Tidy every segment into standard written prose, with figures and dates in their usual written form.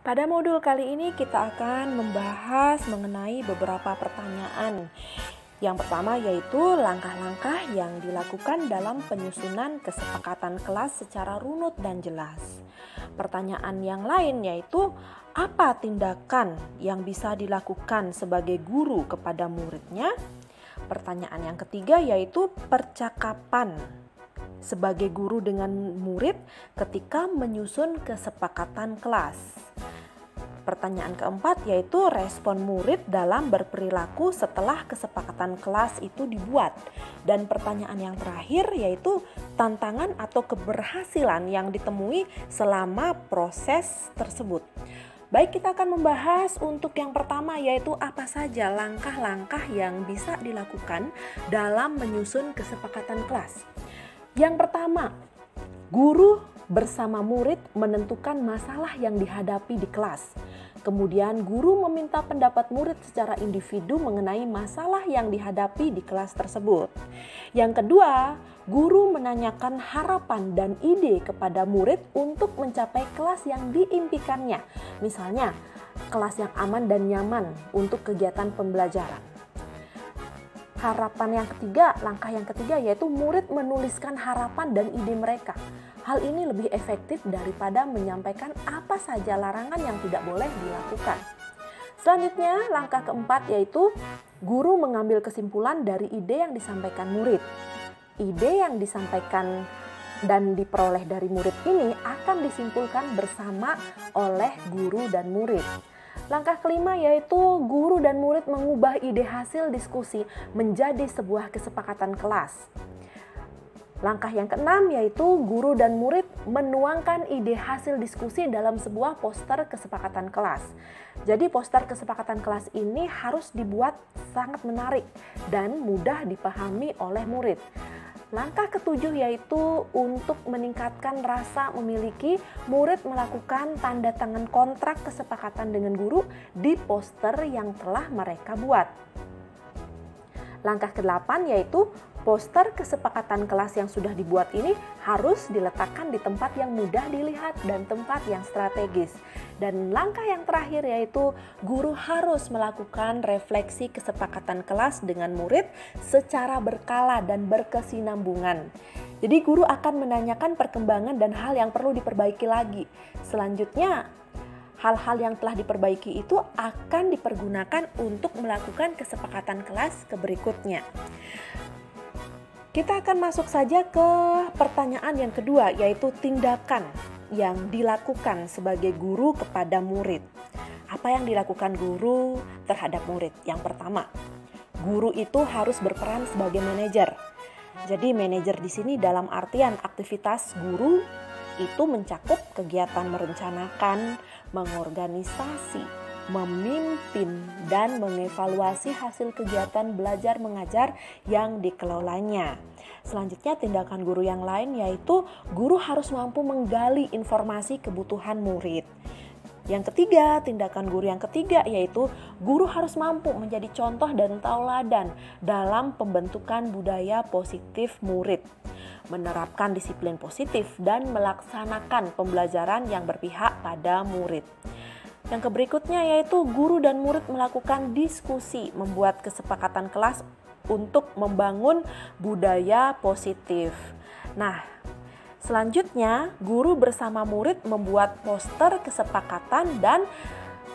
Pada modul kali ini kita akan membahas mengenai beberapa pertanyaan. Yang pertama yaitu langkah-langkah yang dilakukan dalam penyusunan kesepakatan kelas secara runut dan jelas. Pertanyaan yang lain yaitu apa tindakan yang bisa dilakukan sebagai guru kepada muridnya? Pertanyaan yang ketiga yaitu percakapan sebagai guru dengan murid ketika menyusun kesepakatan kelas. Pertanyaan keempat yaitu respon murid dalam berperilaku setelah kesepakatan kelas itu dibuat. Dan pertanyaan yang terakhir yaitu tantangan atau keberhasilan yang ditemui selama proses tersebut. Baik, kita akan membahas untuk yang pertama yaitu apa saja langkah-langkah yang bisa dilakukan dalam menyusun kesepakatan kelas. Yang pertama, guru bersama murid menentukan masalah yang dihadapi di kelas. Kemudian guru meminta pendapat murid secara individu mengenai masalah yang dihadapi di kelas tersebut. Yang kedua, guru menanyakan harapan dan ide kepada murid untuk mencapai kelas yang diimpikannya. Misalnya, kelas yang aman dan nyaman untuk kegiatan pembelajaran. Langkah yang ketiga yaitu murid menuliskan harapan dan ide mereka. Hal ini lebih efektif daripada menyampaikan apa saja larangan yang tidak boleh dilakukan. Selanjutnya, langkah keempat yaitu guru mengambil kesimpulan dari ide yang disampaikan murid. Ide yang disampaikan dan diperoleh dari murid ini akan disimpulkan bersama oleh guru dan murid. Langkah kelima yaitu guru dan murid mengubah ide hasil diskusi menjadi sebuah kesepakatan kelas. Langkah yang keenam yaitu guru dan murid menuangkan ide hasil diskusi dalam sebuah poster kesepakatan kelas. Jadi poster kesepakatan kelas ini harus dibuat sangat menarik dan mudah dipahami oleh murid. Langkah ketujuh yaitu untuk meningkatkan rasa memiliki, murid melakukan tanda tangan kontrak kesepakatan dengan guru di poster yang telah mereka buat. Langkah ke-8 yaitu poster kesepakatan kelas yang sudah dibuat ini harus diletakkan di tempat yang mudah dilihat dan tempat yang strategis. Dan langkah yang terakhir yaitu guru harus melakukan refleksi kesepakatan kelas dengan murid secara berkala dan berkesinambungan. Jadi guru akan menanyakan perkembangan dan hal yang perlu diperbaiki lagi. Selanjutnya, hal-hal yang telah diperbaiki itu akan dipergunakan untuk melakukan kesepakatan kelas berikutnya. Kita akan masuk saja ke pertanyaan yang kedua, yaitu tindakan yang dilakukan sebagai guru kepada murid. Apa yang dilakukan guru terhadap murid? Yang pertama, guru itu harus berperan sebagai manajer. Jadi manajer di sini dalam artian aktivitas guru itu mencakup kegiatan merencanakan, mengorganisasi, memimpin, dan mengevaluasi hasil kegiatan belajar mengajar yang dikelolanya. Selanjutnya tindakan guru yang lain yaitu guru harus mampu menggali informasi kebutuhan murid. Yang ketiga, tindakan guru yang ketiga yaitu guru harus mampu menjadi contoh dan tauladan dalam pembentukan budaya positif murid, menerapkan disiplin positif dan melaksanakan pembelajaran yang berpihak pada murid. Yang berikutnya yaitu guru dan murid melakukan diskusi, membuat kesepakatan kelas untuk membangun budaya positif. Nah, selanjutnya guru bersama murid membuat poster kesepakatan dan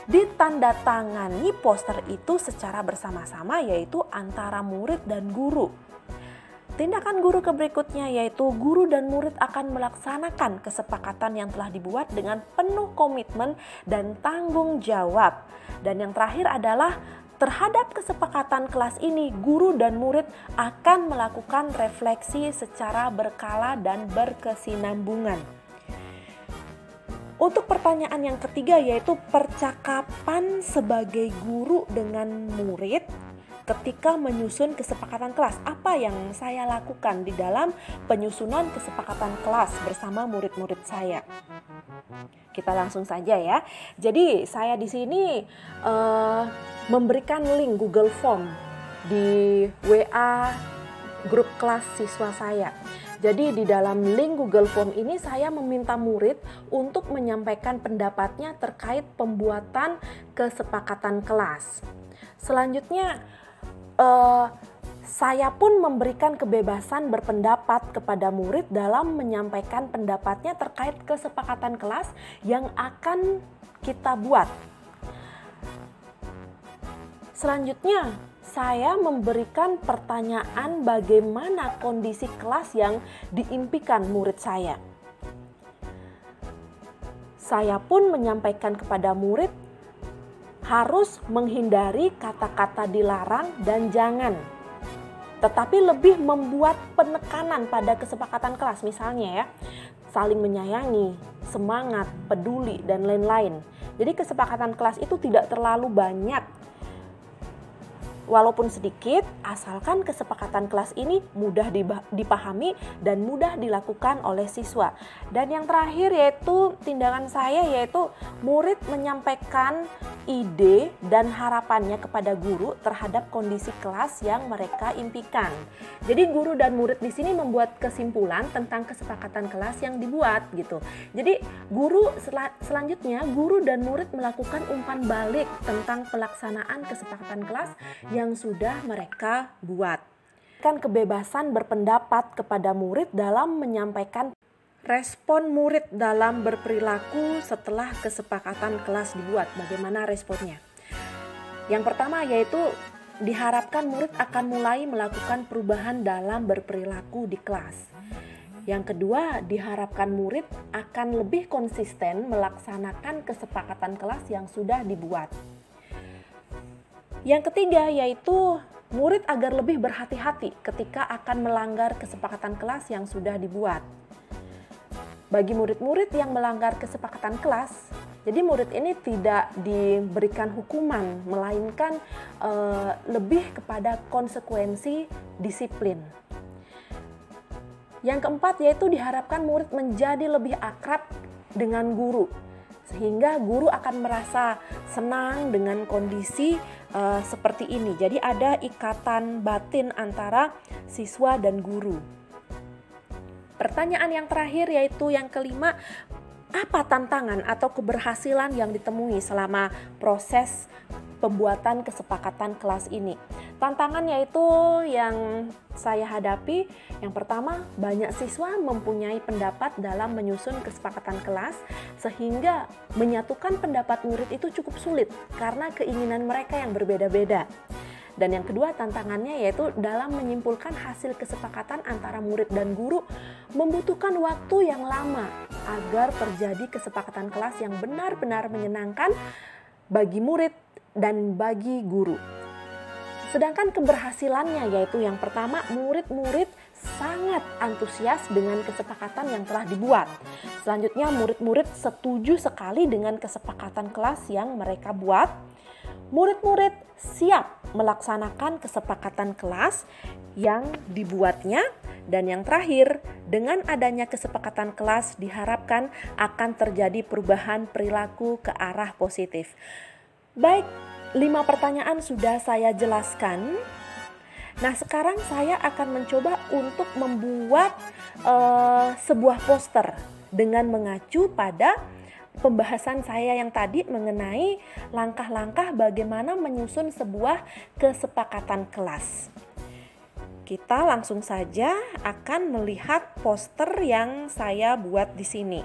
ditandatangani poster itu secara bersama-sama yaitu antara murid dan guru. Tindakan guru berikutnya yaitu guru dan murid akan melaksanakan kesepakatan yang telah dibuat dengan penuh komitmen dan tanggung jawab. Dan yang terakhir adalah terhadap kesepakatan kelas ini, guru dan murid akan melakukan refleksi secara berkala dan berkesinambungan. Untuk pertanyaan yang ketiga yaitu percakapan sebagai guru dengan murid ketika menyusun kesepakatan kelas. Apa yang saya lakukan di dalam penyusunan kesepakatan kelas bersama murid-murid saya? Kita langsung saja ya. Jadi saya di sini memberikan link Google Form di WA grup kelas siswa saya. Jadi di dalam link Google Form ini saya meminta murid untuk menyampaikan pendapatnya terkait pembuatan kesepakatan kelas. Selanjutnya saya pun memberikan kebebasan berpendapat kepada murid dalam menyampaikan pendapatnya terkait kesepakatan kelas yang akan kita buat. Selanjutnya, saya memberikan pertanyaan bagaimana kondisi kelas yang diimpikan murid saya. Saya pun menyampaikan kepada murid harus menghindari kata-kata dilarang dan jangan, tetapi lebih membuat penekanan pada kesepakatan kelas, misalnya ya, saling menyayangi, semangat, peduli, dan lain-lain. Jadi kesepakatan kelas itu tidak terlalu banyak, walaupun sedikit, asalkan kesepakatan kelas ini mudah dipahami dan mudah dilakukan oleh siswa. Dan yang terakhir yaitu tindakan saya, yaitu murid menyampaikan ide dan harapannya kepada guru terhadap kondisi kelas yang mereka impikan. Jadi guru dan murid di sini membuat kesimpulan tentang kesepakatan kelas yang dibuat gitu. Jadi selanjutnya guru dan murid melakukan umpan balik tentang pelaksanaan kesepakatan kelas yang sudah mereka buat. Kan kebebasan berpendapat kepada murid dalam menyampaikan respon murid dalam berperilaku setelah kesepakatan kelas dibuat. Bagaimana responnya? Yang pertama yaitu diharapkan murid akan mulai melakukan perubahan dalam berperilaku di kelas. Yang kedua, diharapkan murid akan lebih konsisten melaksanakan kesepakatan kelas yang sudah dibuat. Yang ketiga yaitu murid agar lebih berhati-hati ketika akan melanggar kesepakatan kelas yang sudah dibuat. Bagi murid-murid yang melanggar kesepakatan kelas, jadi murid ini tidak diberikan hukuman, melainkan lebih kepada konsekuensi disiplin. Yang keempat yaitu diharapkan murid menjadi lebih akrab dengan guru, sehingga guru akan merasa senang dengan kondisi seperti ini. Jadi ada ikatan batin antara siswa dan guru. Pertanyaan yang terakhir yaitu yang kelima, apa tantangan atau keberhasilan yang ditemui selama proses pembuatan kesepakatan kelas ini? Tantangan yaitu yang saya hadapi, yang pertama, banyak siswa mempunyai pendapat dalam menyusun kesepakatan kelas, sehingga menyatukan pendapat murid itu cukup sulit karena keinginan mereka yang berbeda-beda. Dan yang kedua, tantangannya yaitu dalam menyimpulkan hasil kesepakatan antara murid dan guru membutuhkan waktu yang lama agar terjadi kesepakatan kelas yang benar-benar menyenangkan bagi murid dan bagi guru. Sedangkan keberhasilannya yaitu yang pertama, murid-murid sangat antusias dengan kesepakatan yang telah dibuat. Selanjutnya, murid-murid setuju sekali dengan kesepakatan kelas yang mereka buat. Murid-murid siap melaksanakan kesepakatan kelas yang dibuatnya. Dan yang terakhir, dengan adanya kesepakatan kelas diharapkan akan terjadi perubahan perilaku ke arah positif. Baik, 5 pertanyaan sudah saya jelaskan. Nah, sekarang saya akan mencoba untuk membuat sebuah poster dengan mengacu pada pembahasan saya yang tadi mengenai langkah-langkah bagaimana menyusun sebuah kesepakatan kelas. Kita langsung saja akan melihat poster yang saya buat di sini.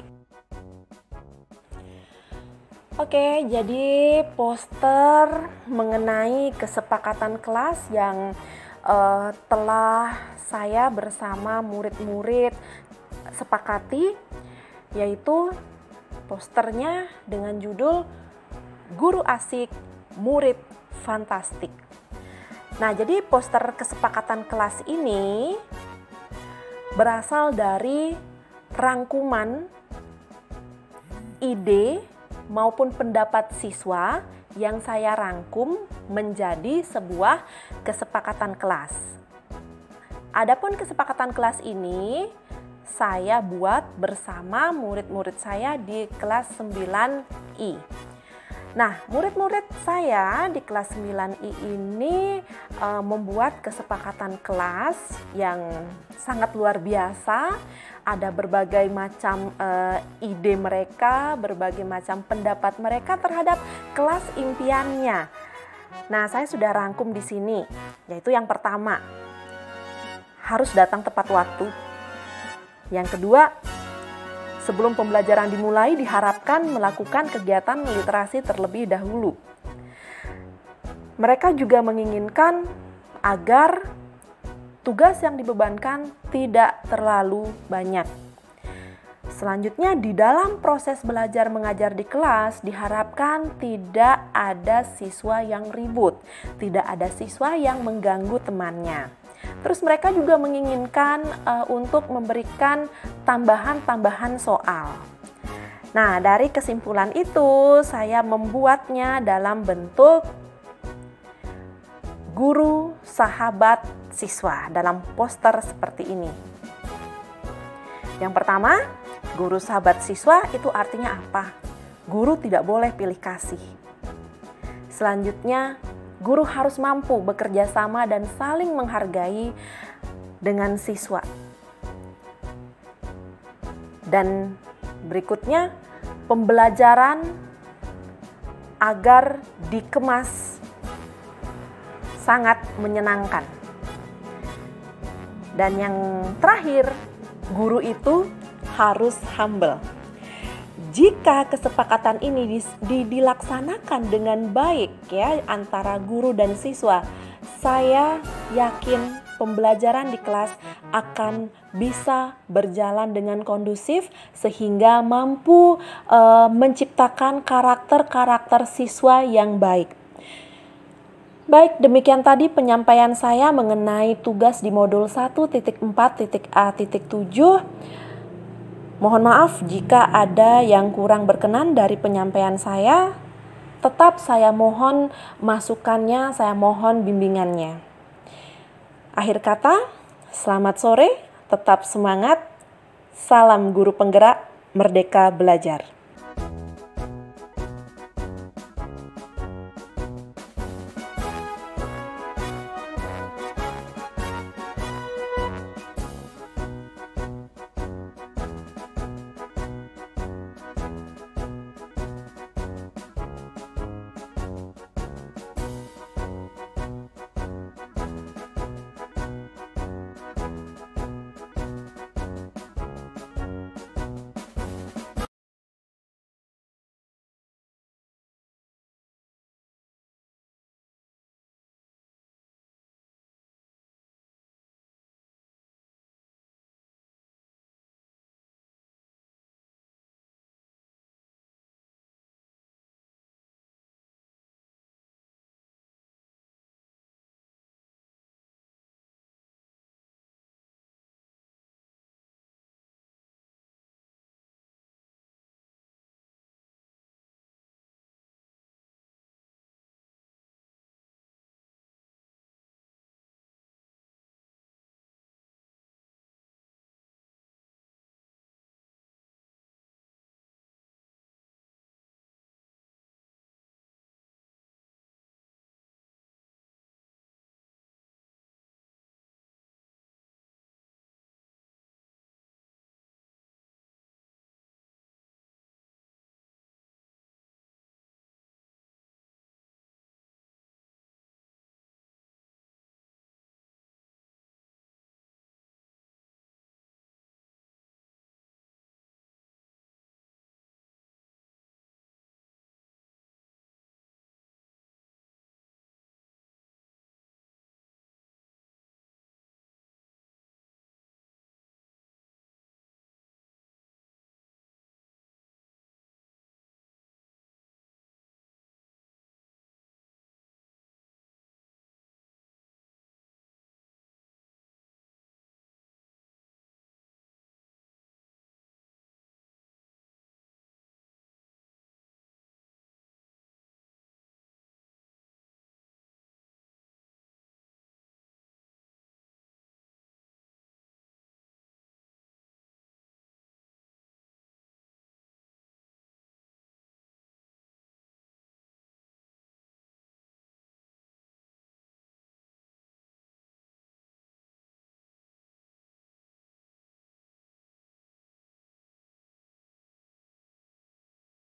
Oke, jadi poster mengenai kesepakatan kelas yang telah saya bersama murid-murid sepakati, yaitu posternya dengan judul Guru Asik, Murid Fantastik. Nah, jadi poster kesepakatan kelas ini berasal dari rangkuman ide maupun pendapat siswa yang saya rangkum menjadi sebuah kesepakatan kelas. Adapun kesepakatan kelas ini saya buat bersama murid-murid saya di kelas 9I. Nah, murid-murid saya di kelas 9I ini membuat kesepakatan kelas yang sangat luar biasa. Ada berbagai macam ide mereka, berbagai macam pendapat mereka terhadap kelas impiannya. Nah, saya sudah rangkum di sini, yaitu yang pertama, harus datang tepat waktu. Yang kedua, sebelum pembelajaran dimulai diharapkan melakukan kegiatan literasi terlebih dahulu. Mereka juga menginginkan agar tugas yang dibebankan tidak terlalu banyak. Selanjutnya, di dalam proses belajar mengajar di kelas diharapkan tidak ada siswa yang ribut, tidak ada siswa yang mengganggu temannya. Terus mereka juga menginginkan untuk memberikan tambahan-tambahan soal. Nah, dari kesimpulan itu saya membuatnya dalam bentuk guru, sahabat, siswa dalam poster seperti ini. Yang pertama, guru, sahabat, siswa itu artinya apa? Guru tidak boleh pilih kasih. Selanjutnya, guru harus mampu bekerja sama dan saling menghargai dengan siswa. Dan berikutnya, pembelajaran agar dikemas sangat menyenangkan. Dan yang terakhir, guru itu harus humble. Jika kesepakatan ini dilaksanakan dengan baik ya antara guru dan siswa, saya yakin pembelajaran di kelas akan bisa berjalan dengan kondusif sehingga mampu menciptakan karakter-karakter siswa yang baik. Baik, demikian tadi penyampaian saya mengenai tugas di modul 1.4.A.7. Mohon maaf jika ada yang kurang berkenan dari penyampaian saya. Tetap saya mohon masukannya, saya mohon bimbingannya. Akhir kata, selamat sore, tetap semangat. Salam guru penggerak, merdeka belajar.